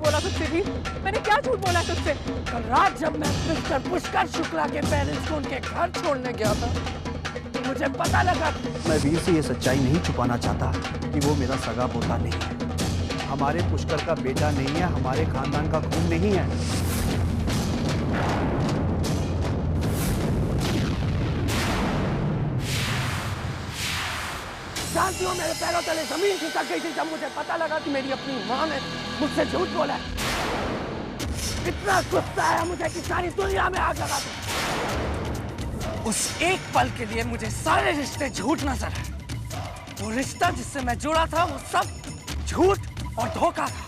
बोला तुझसे भी? मैंने क्या झूठ बोला तुझसे? कल रात जब मैं मिस्टर पुष्कर शुक्ला के पेरेंट्स को उनके घर छोड़ने गया था तो मुझे पता लगा। मैं वीर से ये सच्चाई नहीं छुपाना चाहता कि वो मेरा सगा पोता नहीं है, हमारे पुष्कर का बेटा नहीं है, हमारे खानदान का खून नहीं है। जानती हो मेरे पैरों तले जमीन खिसक गई थी जब मुझे पता लगा कि मेरी अपनी माँ ने मुझसे झूठ बोला है। इतना गुस्सा आया मुझे कि सारी दुनिया में आग लगा दूं। उस एक पल के लिए मुझे सारे रिश्ते झूठ नजर आए। वो रिश्ता जिससे मैं जुड़ा था वो सब झूठ और धोखा था।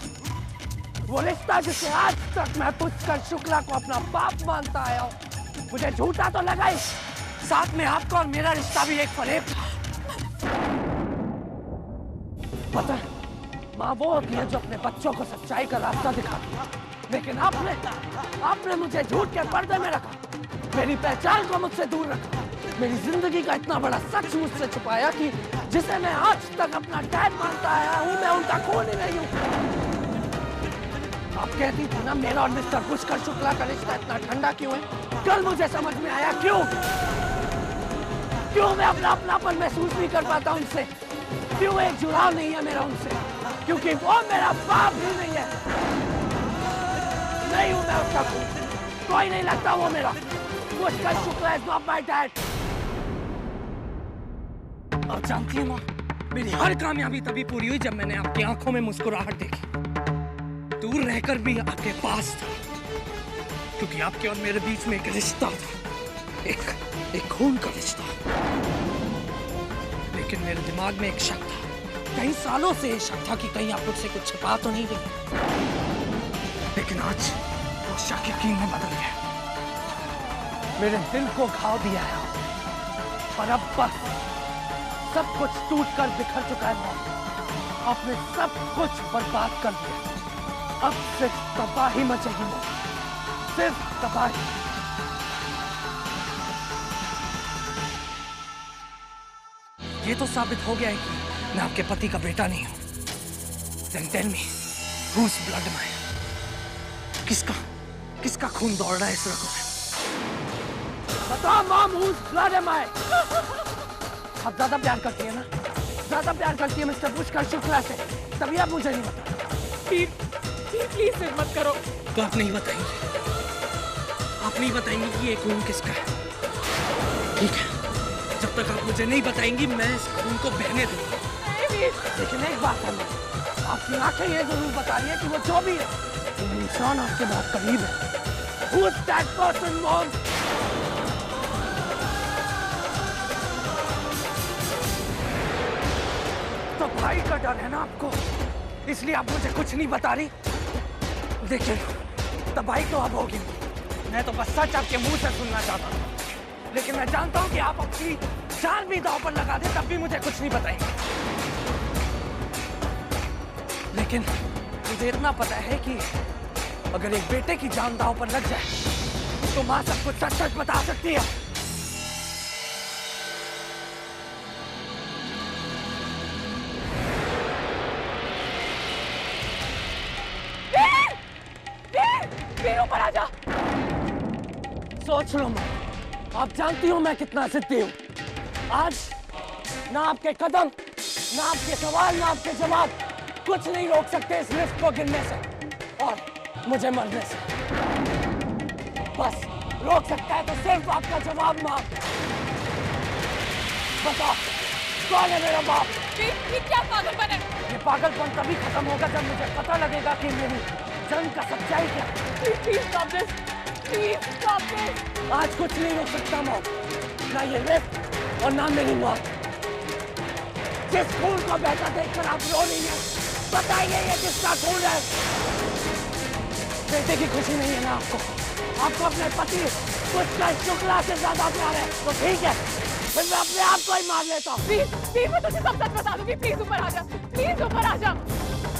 वो रिश्ता जिसे आज तक मैं पुष्कर शुक्ला को अपना बाप मानता आया हूँ, मुझे झूठा तो लगा ही, साथ में आपका और मेरा रिश्ता भी एक फरेब था। पता है, माँ वो होती है जो अपने बच्चों को सच्चाई का रास्ता दिखाती है, लेकिन आपने मुझे झूठ के पर्दे में रखा, मेरी पहचान को मुझसे दूर रखा, मेरी जिंदगी का इतना बड़ा सच मुझसे छुपाया कि जिसे मैं आज तक अपना डैड मानता आया हूँ, मैं उनका खून ही नहीं हूँ। आप कहती थी ना मेरा और मिस्टर पुष्कर शुक्ला का रिश्ता इतना ठंडा क्यों है? कल मुझे समझ में आया क्यों मैं अपना अपनापन महसूस नहीं कर पाता उनसे, क्यों एक जुड़ाव नहीं है मेरा उनसे, क्योंकि वो मेरा बाप ही नहीं है। नहीं हूं मैं उसका कोई नहीं लगता वो मेरा। Pushkar Shukla is not my dad. और जानती है माँ, मेरी हर कामयाबी तभी पूरी हुई जब मैंने आपकी आंखों में मुस्कुराहट देखी। दूर रहकर भी आपके पास था, क्योंकि आपके और मेरे बीच में एक रिश्ता था, एक खून का रिश्ता। लेकिन मेरे दिमाग में एक शक था, कई सालों से शक था कि कहीं आप मुझसे कुछ छिपा तो नहीं रही। लेकिन आज वो शक यकीन में बदल गया। मेरे दिल को घाव दिया है और अब बस सब कुछ टूट कर बिखर चुका है। आपने सब कुछ बर्बाद कर दिया। अब सिर्फ तबाही मचेगी, सिर्फ तबाही। ये तो साबित हो गया है कि मैं आपके पति का बेटा नहीं हूं। Then tell me, whose blood am I? किसका खून दौड़ रहा है इस रगों में? बताओ mom, whose blood am I? आप ज्यादा प्यार करती है ना? ज्यादा प्यार करती है मिस्टर पुष्कर शुक्ला से, तभी आप मुझे नहीं बता। प्लीज सिर्फ मत करो। तो आप नहीं बताएंगी? आप नहीं बताएंगी कि ये खून किसका है? ठीक है, जब तक आप मुझे नहीं बताएंगी मैं इस खून को बहने दूंगी। लेकिन एक बात है, आपकी आंखें ये जरूर बता रही है कि वो जो भी है, वो इंसान आपके बहुत करीब है। Who is that person, Mom? तो भाई का डर है ना आपको, इसलिए आप मुझे कुछ नहीं बता रही। देखिए, तबाही तो अब होगी। मैं तो बस सच आपके मुंह से सुनना चाहता हूँ, लेकिन मैं जानता हूँ कि आप अपनी जान भी दांव पर लगा दे तब भी मुझे कुछ नहीं बताएंगे। लेकिन मुझे इतना पता है कि अगर एक बेटे की जान दांव पर लग जाए तो माँ सब कुछ सच सच बता सकती है। ऊपर आ जा। सोच लो माँ, आप जानती हो मैं कितना जिद्दी हूँ। आज ना आपके कदम, ना आपके सवाल, ना आपके जवाब कुछ नहीं रोक सकते इस लिफ्ट को गिरने से और मुझे मरने से। बस रोक सकता है तो सिर्फ आपका जवाब माँ। बताओ कौन है मेरा बाप? ये क्या पागलपन है? ये पागलपन तभी खत्म होगा जब मुझे पता लगेगा कि मेरी जंग का सच्चाई क्या। Please stop this, please stop this. आज कुछ नहीं रोक सकता मौत, ना ये लिफ्ट और ना मेरी मौत। जिस खून को बहता देखकर आप रो रही हैं, बताइए ये किसका खून है? बेटे की खुशी नहीं है ना आपको अपने पति पुष्कर शुक्ला से ज्यादा प्यार है तो ठीक है, फिर मैं अपने आप को ही मार लेता हूँ। प्लीज मैं तुझे सब सच बता दूंगी। प्लीज ऊपर आ जा, प्लीज ऊपर आ जा।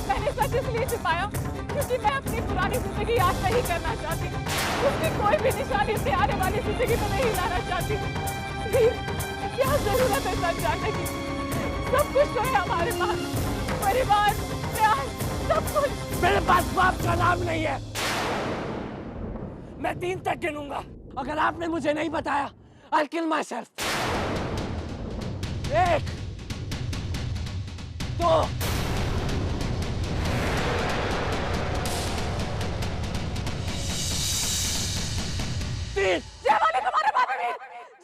मैंने सच इसलिए छिपाया क्योंकि मैं अपनी पुरानी जिंदगी याद नहीं करना चाहती। उसकी कोई भी निशानी से आने वाली जिंदगी तो नहीं लाना चाहती। प्लीज, क्या जरूरत है सच जानने की? सब कुछ तो है हमारे पास, परिवार, प्यार, सब कुछ। मेरे पास बाप का नाम नहीं है। मैं 3 तक गिनूंगा। अगर आपने मुझे नहीं बताया, I'll kill myself. 1, 2, 3। जय वाले तुम्हारे बाबा भी,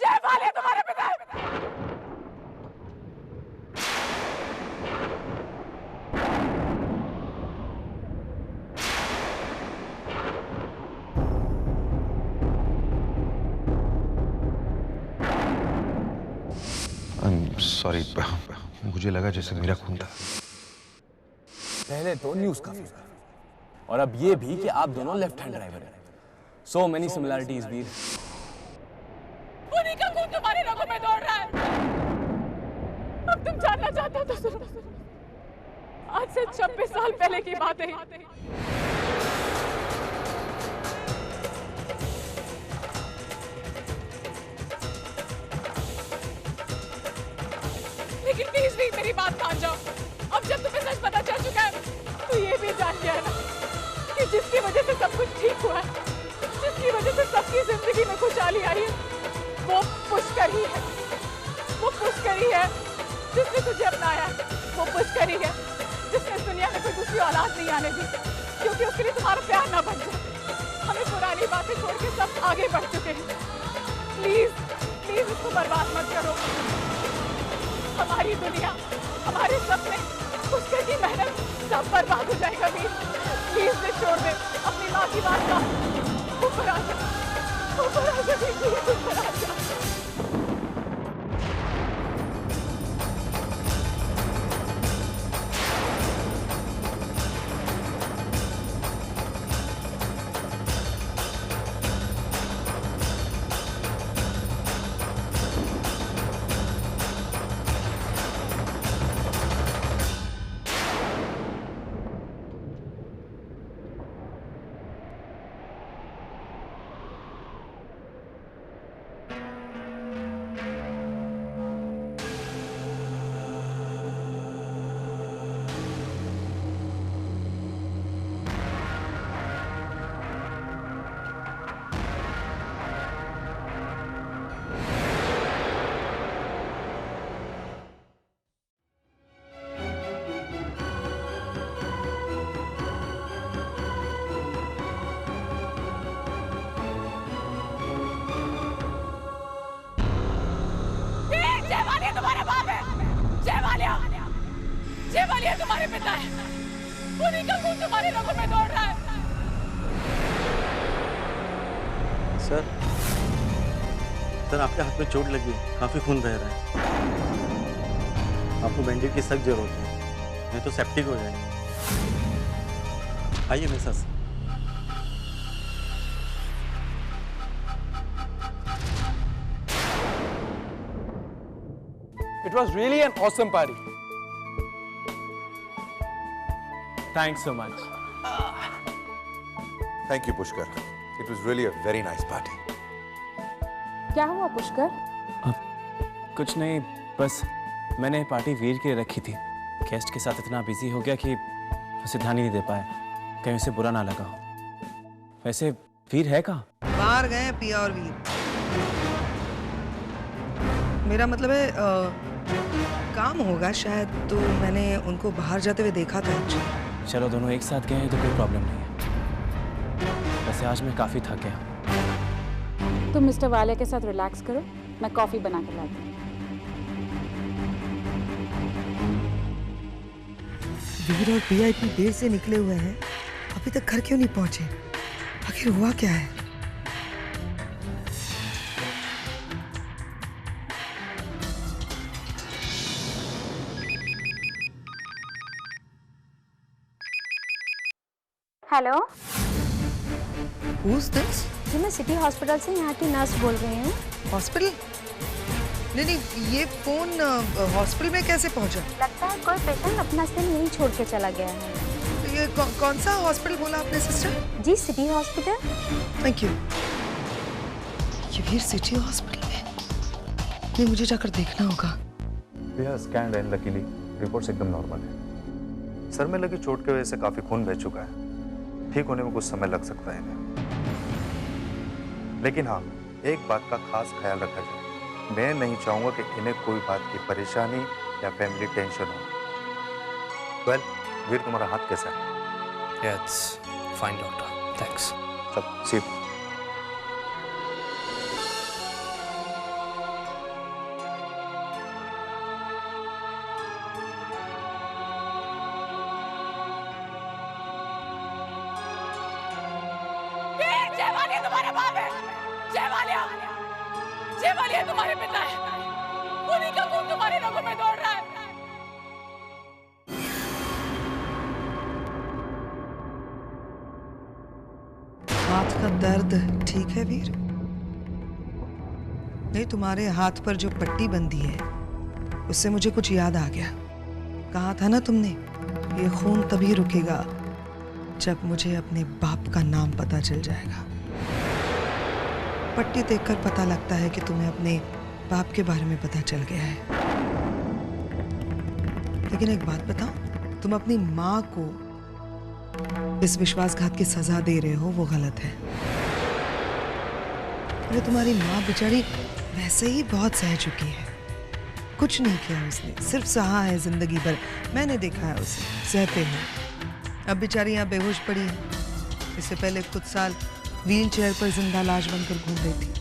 जय वाले तुम्हारे पिता। सॉरी, मुझे लगा जैसे मेरा खून था। पहले तो न्यूज़ काफी था और अब ये भी कि आप दोनों लेफ्ट हैंड ड्राइवर हैं। सो मेनी सिमिलैरिटीज वीर। उन्हीं का खून तुम्हारे रगों में दौड़ रहा है। अब तुम जानना चाहते हो तो सुनो। आज से 26 साल पहले की बात है। लेकिन प्लीज भी मेरी बात मान जाओ। अब जब तुम्हें सच पता चल चुका है तो ये भी जान गया है ना कि जिसकी वजह से सब कुछ ठीक हुआ है, जिसकी वजह से सबकी जिंदगी में खुशहाली आई है, वो पुष्कर ही है। वो पुष्कर ही है जिसने तुझे अपनाया है। वो पुष्कर ही है जिसने इस दुनिया में कोई दूसरी औलाद नहीं आने दी, क्योंकि उसके लिए तुम्हारा प्यार ना बन जाए। हमें पुरानी बातें छोड़ के सब आगे बढ़ चुके हैं। प्लीज प्लीज इसको बर्बाद मत करो। हमारी दुनिया, हमारे सपने, पुष्कर की मेहनत सब बर्बाद हो जाएगा। प्लीज ने छोड़ दे। अपनी माँ की बात का ऊपर आ जा, ऊपर आ जा, प्लीज ऊपर आ जा। तुम्हारा बाप है। जयवालिया तुम्हारे पिता है। उन्हीं का खून तुम्हारे रगों में दौड़ रहा है। सर आपके हाथ में चोट लगी है, काफी खून बह रहा है। आपको बैंडेज की सख्त जरूरत है, नहीं तो सेप्टिक हो जाएगा। आइए मेरे साथ। It was really an awesome party. Thanks so much. Thank you, Pushkar. It was really a very nice party. क्या हुआ पुष्कर? कुछ नहीं, बस मैंने पार्टी वीर के लिए रखी थी। गेस्ट के साथ इतना बिजी हो गया कि उसे ध्यान ही नहीं दे पाया। कहीं उसे बुरा ना लगा हो। वैसे वीर है कहाँ? बाहर गए पिया और वीर। मेरा मतलब है काम होगा शायद, तो मैंने उनको बाहर जाते हुए देखा था। चलो दोनों एक साथ गए हैं तो कोई प्रॉब्लम नहीं है। वैसे आज मैं काफी थक गया। तुम मिस्टर वालिया के साथ रिलैक्स करो, मैं कॉफी बना कर लाती हूँ। वीर और पिया इतनी देर से निकले हुए हैं, अभी तक घर क्यों नहीं पहुंचे? आखिर हुआ क्या है? Hello, Who's this? जी मैं सिटी हॉस्पिटल से यहाँ की नर्स बोल रही हूँ। हॉस्पिटल? नहीं, ये फोन हॉस्पिटल में कैसे पहुंचा? लगता है कोई पेशेंट अपना सिम यहीं छोड़ के चला गया है। ये कौन सा हॉस्पिटल बोला आपने सिस्टर? जी सिटी हॉस्पिटल। Thank you. ये वीर सिटी हॉस्पिटल में? नहीं, मुझे जाकर देखना होगा। We are scanned and luckily reports एकदम नॉर्मल है। सर में लगी चोट की वजह से काफी खून बह चुका है। ठीक होने में कुछ समय लग सकता है इन्हें। लेकिन हाँ, एक बात का खास ख्याल रखा जाए, मैं नहीं चाहूंगा कि इन्हें कोई बात की परेशानी या फैमिली टेंशन हो। वेल, वीर तुम्हारा हाथ कैसा है? Yeah, it's fine, doctor. Thanks. सब सी जयमालिया तुम्हारा बाप है। जयमालिया तुम्हारे पिता है। उन्हीं का खून तुम्हारी रगों में दौड़ रहा है। हाथ का दर्द ठीक है वीर? नहीं, तुम्हारे हाथ पर जो पट्टी बंधी है उससे मुझे कुछ याद आ गया। कहा था ना तुमने, ये खून तभी रुकेगा जब मुझे अपने बाप का नाम पता चल जाएगा। पट्टी देखकर पता लगता है कि तुम्हें अपने बाप के बारे में पता चल गया है। लेकिन एक बात बताओ, तुम अपनी माँ को इस विश्वासघात की सजा दे रहे हो, वो गलत है। अरे तुम्हारी माँ बेचारी वैसे ही बहुत सह चुकी है, कुछ नहीं किया उसने, सिर्फ सहा है जिंदगी भर। मैंने देखा है उसे सहते हुए। अब बेचारी यहाँ बेहोश पड़ी है। इससे पहले कुछ साल व्हील चेयर पर जिंदा लाश बनकर घूम रही थी।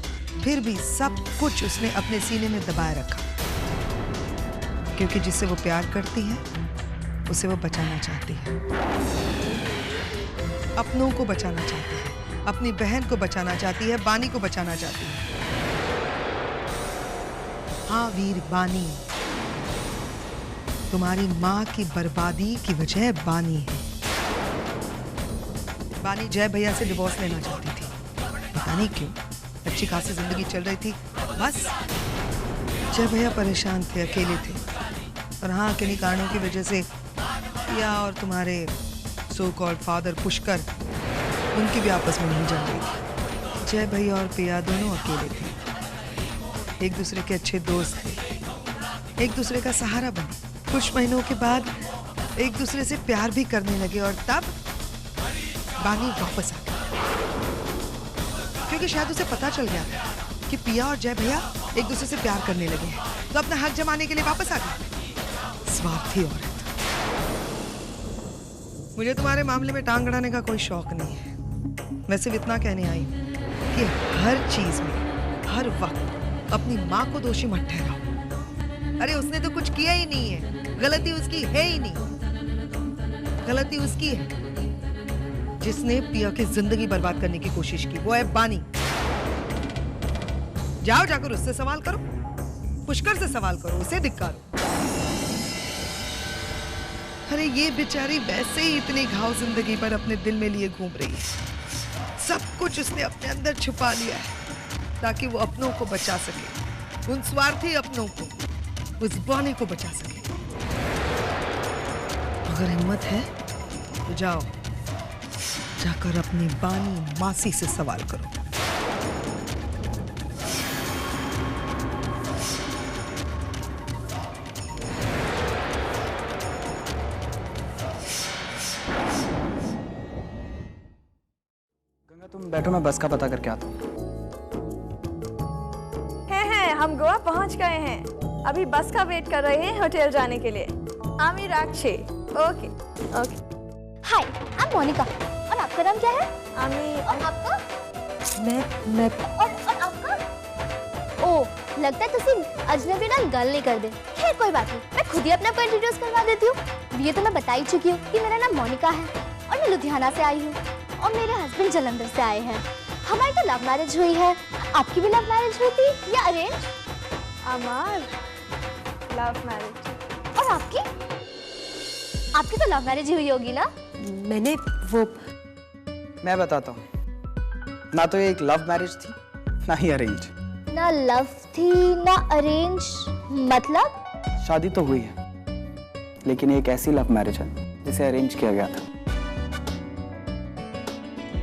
फिर भी सब कुछ उसने अपने सीने में दबाए रखा, क्योंकि जिससे वो प्यार करती है उसे वो बचाना चाहती है। अपनों को बचाना चाहती है, अपनी बहन को बचाना चाहती है, बानी को बचाना चाहती है। हाँ वीर, बानी, तुम्हारी माँ की बर्बादी की वजह बानी है। बानी जय भैया से डिवोर्स लेना चाहती थी, पता नहीं क्यों। अच्छी खासी जिंदगी चल रही थी, बस जय भैया परेशान थे, अकेले थे। और हाँ, किन्हीं कारणों की वजह से पिया और तुम्हारे सो कॉल्ड फादर पुष्कर, उनकी भी आपस में नहीं जम रही थी। जय भैया और पिया दोनों अकेले थे, एक दूसरे के अच्छे दोस्त थे, एक दूसरे का सहारा बने। कुछ महीनों के बाद एक दूसरे से प्यार भी करने लगे, और तब बानी वापस आ गई, क्योंकि शायद उसे पता चल गया था कि पिया और जय भैया एक दूसरे से प्यार करने लगे हैं, तो अपना हक जमाने के लिए वापस आ गई। स्वार्थी औरत। मुझे तुम्हारे मामले में टांग अड़ाने का कोई शौक नहीं है। मैं सिर्फ इतना कहने आई कि हर चीज में, हर वक्त अपनी माँ को दोषी मत ठहराओ। अरे उसने तो कुछ किया ही नहीं है, गलती उसकी है ही नहीं। गलती उसकी है जिसने पिया की जिंदगी बर्बाद करने की कोशिश की, वो है बानी। जाओ, जाकर उससे सवाल करो, पुष्कर से सवाल करो, उसे धिक्कारो। अरे ये बेचारी वैसे ही इतने घाव जिंदगी पर अपने दिल में लिए घूम रही है। सब कुछ उसने अपने अंदर छुपा लिया है ताकि वो अपनों को बचा सके, उन स्वार्थी अपनों को, उस बानी को बचा सके। अगर हिम्मत है तो जाओ, जाकर अपनी बानी मासी से सवाल करो। गंगा तुम बैठो, मैं बस का पता करके आता हूँ। हैं, हम गोवा पहुंच गए हैं। अभी बस का वेट कर रहे हैं होटल जाने के लिए। आमी राक्षे। Okay okay. Hi, I am Monica. और आपका नाम क्या है? आमी। और आपका? मैं और आपका? ओह, लगता है तुसी अजनबी नाल गल नहीं कर दे। खैर कोई बात नहीं, मैं खुद ही अपने आप को इंट्रोड्यूस करवा देती हूँ। ये तो मैं बता ही चुकी हूँ कि मेरा नाम मोनिका है और मैं लुधियाना से आई हूँ और मेरे हस्बैंड जलंधर से आए हैं। हमारी तो लव मैरिज हुई है। आपकी भी लव मैरिज हुई थी या अरेंज? अमार लव मैरिज। और आपकी? आपकी तो लव मैरिज हुई होगी ना? मैंने वो मैं बताता हूँ, ना तो ये एक लव मैरिज थी ना ही अरेंज। ना लव थी ना अरेंज, मतलब? शादी तो हुई है, लेकिन एक ऐसी लव मैरिज है जिसे अरेंज किया गया था।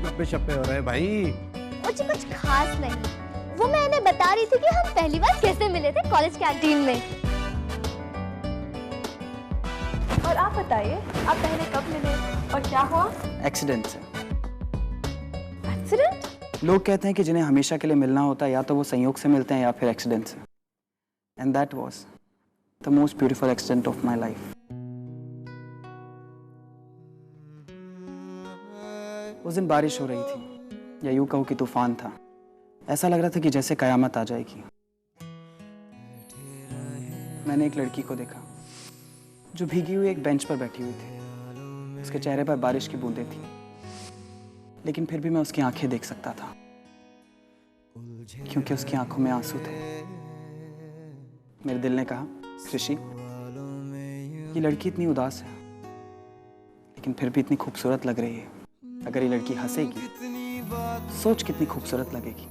गप्पे शप्पे हो रहे हैं भाई। कुछ खास नहीं, वो मैं इन्हें बता रही थी कि हम पहली बार कैसे मिले थे कॉलेज कैंटीन में। और आप बताइए। आप पहले कब मिले और क्या हुआ? एक्सीडेंट से। एक्सीडेंट? लोग कहते हैं कि जिन्हें हमेशा के लिए मिलना होता है या तो वो संयोग से मिलते हैं या फिर एक्सीडेंट से। And that was the most beautiful accident of my life. उस दिन बारिश हो रही थी, या यूं कहूं कि तूफान था। ऐसा लग रहा था कि जैसे कयामत आ जाएगी। मैंने एक लड़की को देखा जो भीगी हुई एक बेंच पर बैठी हुई थी। उसके चेहरे पर बारिश की बूंदें थी, लेकिन फिर भी मैं उसकी आंखें देख सकता था, क्योंकि उसकी आंखों में आंसू थे। मेरे दिल ने कहा, ऋषि, ये लड़की इतनी उदास है, लेकिन फिर भी इतनी खूबसूरत लग रही है। अगर ये लड़की हंसेगी, सोच कितनी खूबसूरत लगेगी।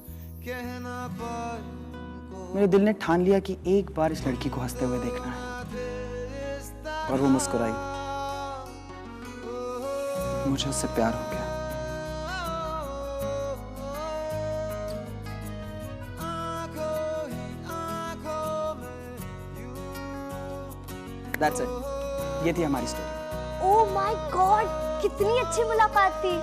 मेरे दिल ने ठान लिया कि एक बार इस लड़की को हंसते हुए देखना है। और वो मुस्कुराई। मुझे उससे प्यार हो गया। That's it. ये थी हमारी स्टोरी। ओह माय गॉड, कितनी अच्छी मुलाकात थी।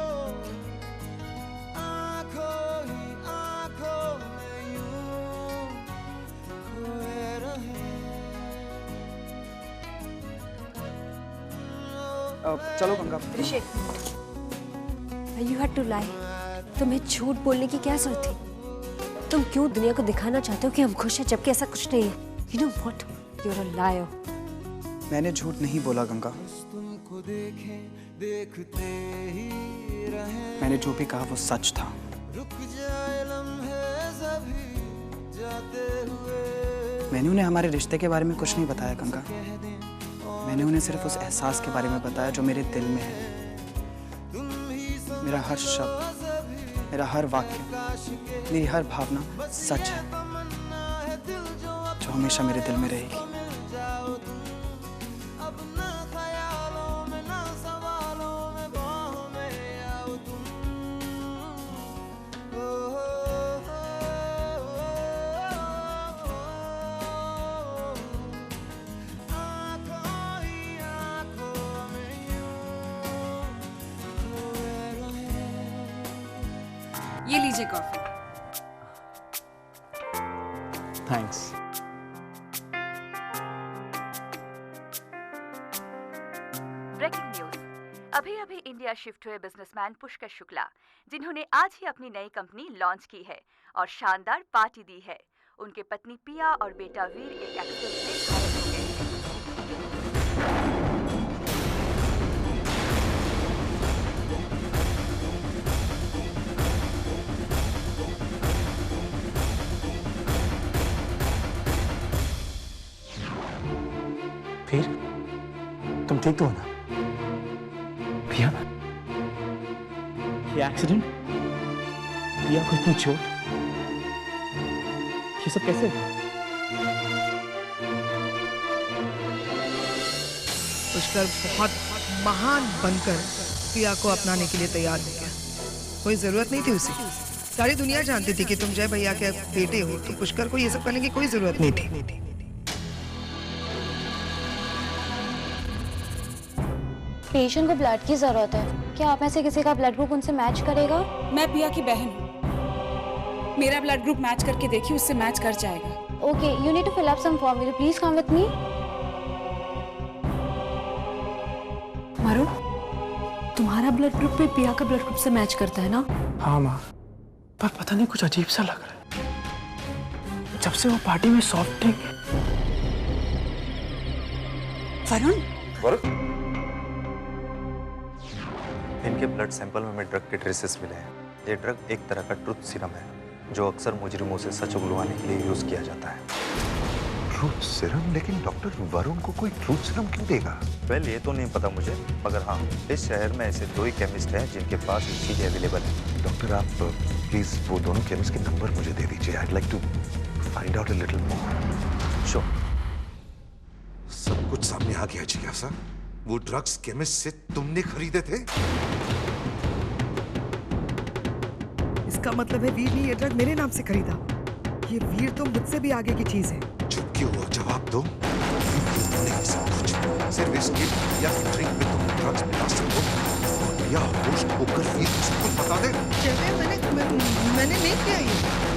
चलो गंगा। ऋषि, you had to lie. तुम्हें झूठ बोलने की क्या जरूरत थी? तुम क्यों दुनिया को दिखाना चाहते हो कि हम खुश हैं, जबकि ऐसा कुछ नहीं है? You know what? You're a liar. मैंने झूठ नहीं बोला गंगा। मैंने जो भी कहा वो सच था। मैंने उन्हें हमारे रिश्ते के बारे में कुछ नहीं बताया गंगा। मैंने उन्हें सिर्फ उस एहसास के बारे में बताया जो मेरे दिल में है। मेरा हर शब्द, मेरा हर वाक्य, मेरी हर भावना सच है, जो हमेशा मेरे दिल में रहेगी। ये लीजिए कॉफी। थैंक्स। Breaking news. अभी अभी इंडिया शिफ्ट हुए बिजनेसमैन पुष्कर शुक्ला, जिन्होंने आज ही अपनी नई कंपनी लॉन्च की है और शानदार पार्टी दी है। उनके पत्नी पिया और बेटा वीर एक एक्सीडेंट में घायल हो गए हैं। फिर तुम ठीक तो हो ना? पिया, ये एक्सीडेंट, पिया को इतनी चोट, ये सब कैसे? पुष्कर बहुत महान बनकर पिया को अपनाने के लिए तैयार हो गया। कोई जरूरत नहीं थी उसे। सारी दुनिया जानती थी कि तुम जय भैया के बेटे हो, तो पुष्कर को ये सब करने की कोई जरूरत नहीं थी। पेशेंट को ब्लड की जरूरत है। क्या आप में से किसी का ब्लड ग्रुप उनसे मैच करेगा? मैं पिया की बहन हूँ। मेरा ब्लड ग्रुप मैच करके देखिए, उससे मैच कर जाएगा। Okay, you need to fill up some form. Will you please come with me? Varun, तुम्हारा ब्लड ग्रुप भी पिया का ब्लड ग्रुप से मैच करता है ना? हाँ माँ, पर पता नहीं कुछ अजीब सा लग रहा है। जब से वो पार्टी में सॉफ्ट ड्रिंक। वरुण, इनके ब्लड सैंपल में ड्रग के ट्रेसेस मिले हैं। ये ड्रग एक तरह का ट्रूथ सीरम है, जो अक्सर मुजरिमों से सच उगलवाने के लिए यूज किया जाता है। Truth serum? लेकिन डॉक्टर, वरुण को कोई ट्रूथ सीरम क्यों देगा? वेल, ये तो नहीं पता मुझे, मगर हाँ, इस शहर में ऐसे 2 ही केमिस्ट हैं जिनके पास ये चीजें अवेलेबल है। डॉक्टर, आप प्लीज वो दोनों केमिस्ट के नंबर मुझे दे दीजिए। I'd like to find out a little more. Sure. सब कुछ सामने आ गया जिज्ञासा। वो ड्रग्स केमिस्ट से तुमने खरीदे थे? इसका मतलब है वीर ने ये ड्रग मेरे नाम से खरीदा। ये वीर तो मुझसे भी आगे की चीज है। चुप क्यों हुआ? जवाब दो। तुमने सब कुछ सिर्फ इसके या ड्रिंक में तुम ड्रग्स मिला सको या होश होकर वीर को सब कुछ बता दे। मैंने नहीं किया ये।